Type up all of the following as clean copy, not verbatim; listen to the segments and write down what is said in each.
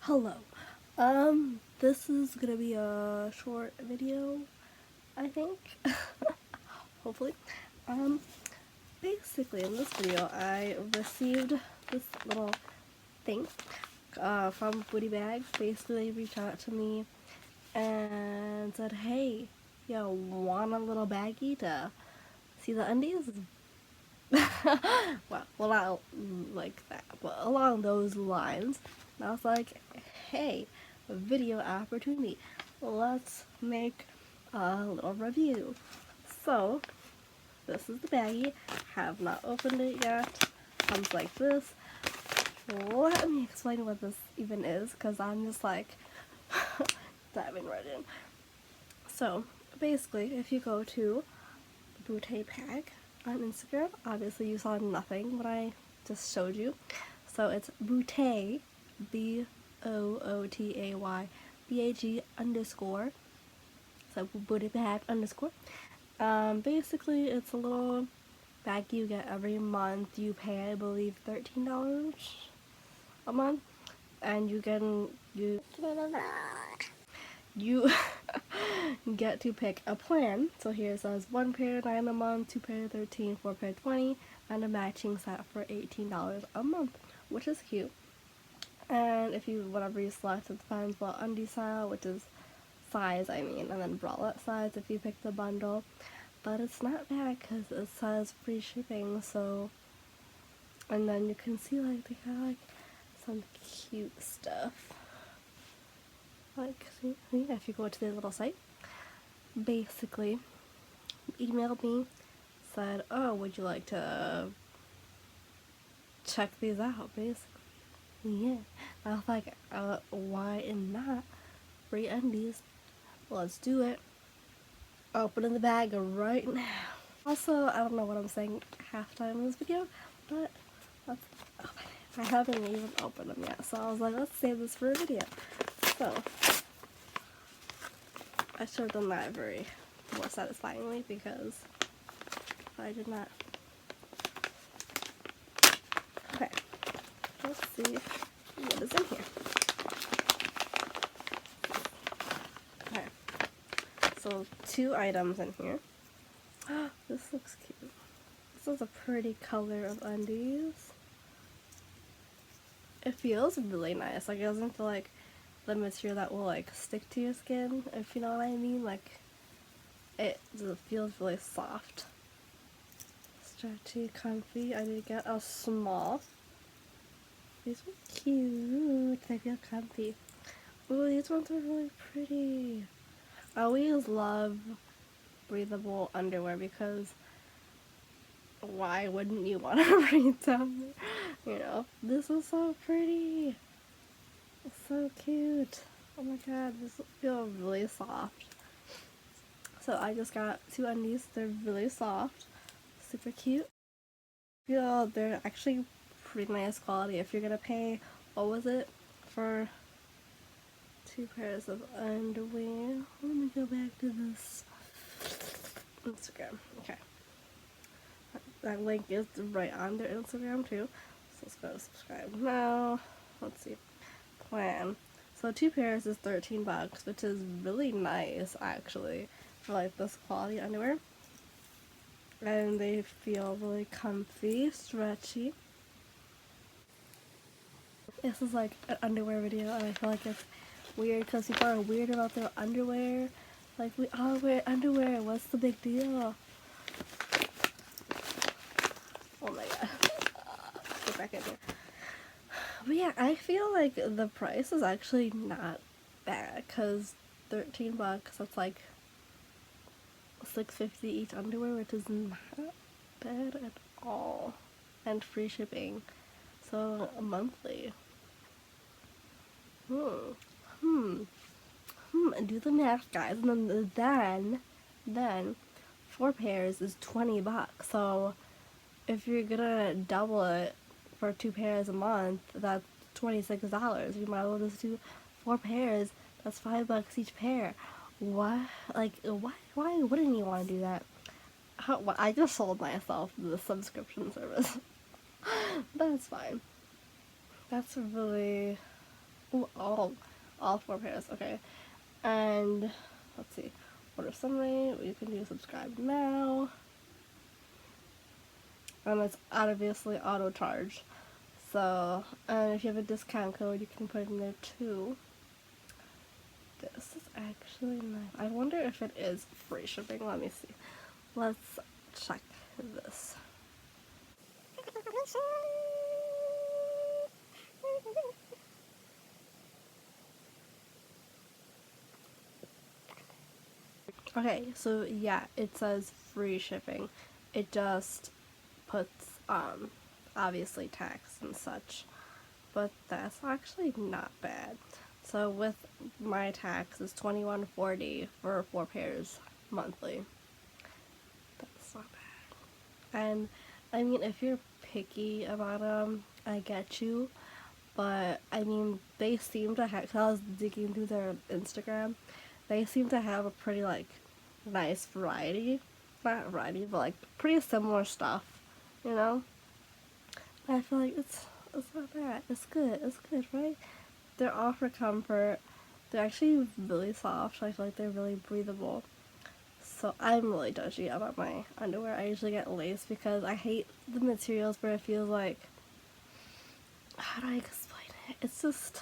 Hello. This is gonna be a short video, I think. Hopefully. Um, Basically in this video I received this little thing from Bootay Bag. Basically they reached out to me and said, hey, yo, want a little baggie to see the undies? well, not like that, but along those lines. And I was like, hey, a video opportunity. Let's make a little review. So, this is the baggie. Have not opened it yet. Comes like this. Let me explain what this even is, because I'm just like diving right in. So, basically, if you go to Bootay Bag on Instagram, obviously you saw nothing what I just showed you. So it's Bootay, Bootay, BAG underscore. So Bootay Bag underscore. Basically, it's a little bag you get every month. You pay, I believe, $13 a month, and you get to pick a plan. So here it says 1 pair 9 a month, 2 pair 13, 4 pair 20, and a matching set for $18 a month, which is cute. And if you whatever you select, it depends what undie style, which is size I mean, and then bralette size if you pick the bundle. But it's not bad because it says free shipping. So, and then you can see like they got like some cute stuff. Like, see, yeah, if you go to their little site, basically emailed me, said, oh, would you like to check these out, basically. Yeah. I was like, why not? Free undies. Let's do it. Opening the bag right now. Also, I don't know what I'm saying half time in this video, but I haven't even opened them yet, so I was like, let's save this for a video. So, I should have done that very more satisfyingly because I did not. Okay, let's see what is in here. Okay, so 2 items in here. This looks cute. This is a pretty color of undies. It feels really nice. Like, it doesn't feel like the material that will like stick to your skin, if you know what I mean. Like, it feels really soft, stretchy, comfy. I did get a small. These were cute. They feel comfy. Ooh, these ones are really pretty. I always love breathable underwear because why wouldn't you want to breathe down there? You know, this is so pretty. It's so cute. Oh my god, this feels really soft. So I just got 2 undies. They're really soft, super cute. Feel they're actually pretty nice quality. If you're gonna pay, what was it for 2 pairs of underwear? Let me go back to this Instagram. Okay, that link is right on their Instagram too. So let's go to subscribe now. Let's see. Plan. So 2 pairs is $13, which is really nice actually for like this quality underwear. And they feel really comfy, stretchy. This is like an underwear video, and I feel like it's weird because people are weird about their underwear. Like, we all wear underwear, what's the big deal? Oh my god. Get back in here. But yeah, I feel like the price is actually not bad because $13, that's like $6.50 each underwear, which is not bad at all. And free shipping. So, monthly. Do the math, guys. And then 4 pairs is $20. So, if you're gonna double it for 2 pairs a month, that's $26. You might as well just do 4 pairs. That's $5 each pair. What? Like, why wouldn't you want to do that? I just sold myself the subscription service. That's fine. That's really Ooh, all 4 pairs. Okay, and let's see. Order summary. You can do subscribe now, and it's obviously auto charge. So, and if you have a discount code, you can put it in there too. This is actually nice. I wonder if it is free shipping. Let me see. Let's check this. Okay, so yeah, it says free shipping. It just puts obviously tax and such, but that's actually not bad. So with my tax is $21.40 for 4 pairs monthly. That's not bad. And I mean, if you're picky about them, I get you. But I mean, they seem to have. Cause I was digging through their Instagram. They seem to have a pretty like nice variety. Not variety, but like pretty similar stuff. You know. I feel like it's not bad. It's good. It's good, right? They're all for comfort. They're actually really soft. I feel like they're really breathable. So I'm really judgy about my underwear. I usually get lace because I hate the materials where it feels like, how do I explain it? It's just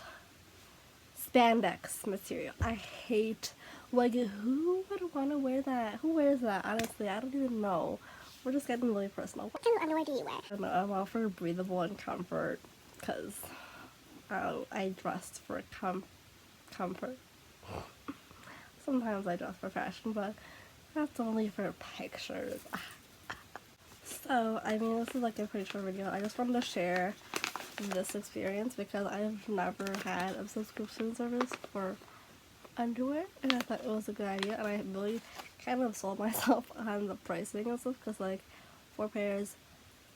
spandex material. I hate, like, who would want to wear that? Who wears that? Honestly, I don't even know. We're just getting really personal. What kind of underwear do you wear? I don't know, I'm all for breathable and comfort because I dress for comfort. Sometimes I dress for fashion, but that's only for pictures. So, I mean, this is like a pretty short video. I just wanted to share this experience because I've never had a subscription service for underwear, and I thought it was a good idea, and I really kind of sold myself on the pricing and stuff because, like, 4 pairs,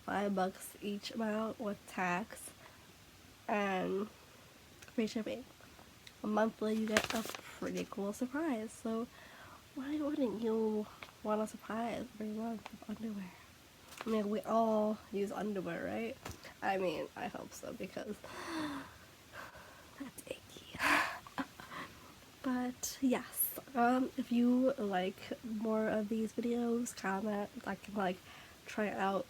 $5 each amount with tax and free shipping. Monthly, you get a pretty cool surprise. So, why wouldn't you want a surprise every month of underwear? I mean, we all use underwear, right? I mean, I hope so because that's icky. But yes, if you like more of these videos, comment. I can like try out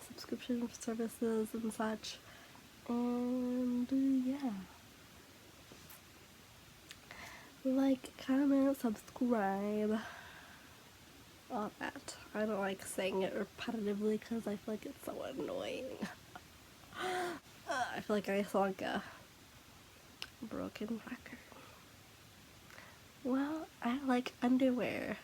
subscription services and such. And yeah, like, comment, subscribe, all that. I don't like saying it repetitively because I feel like it's so annoying. I feel like I sound like a broken record. Well, I like underwear.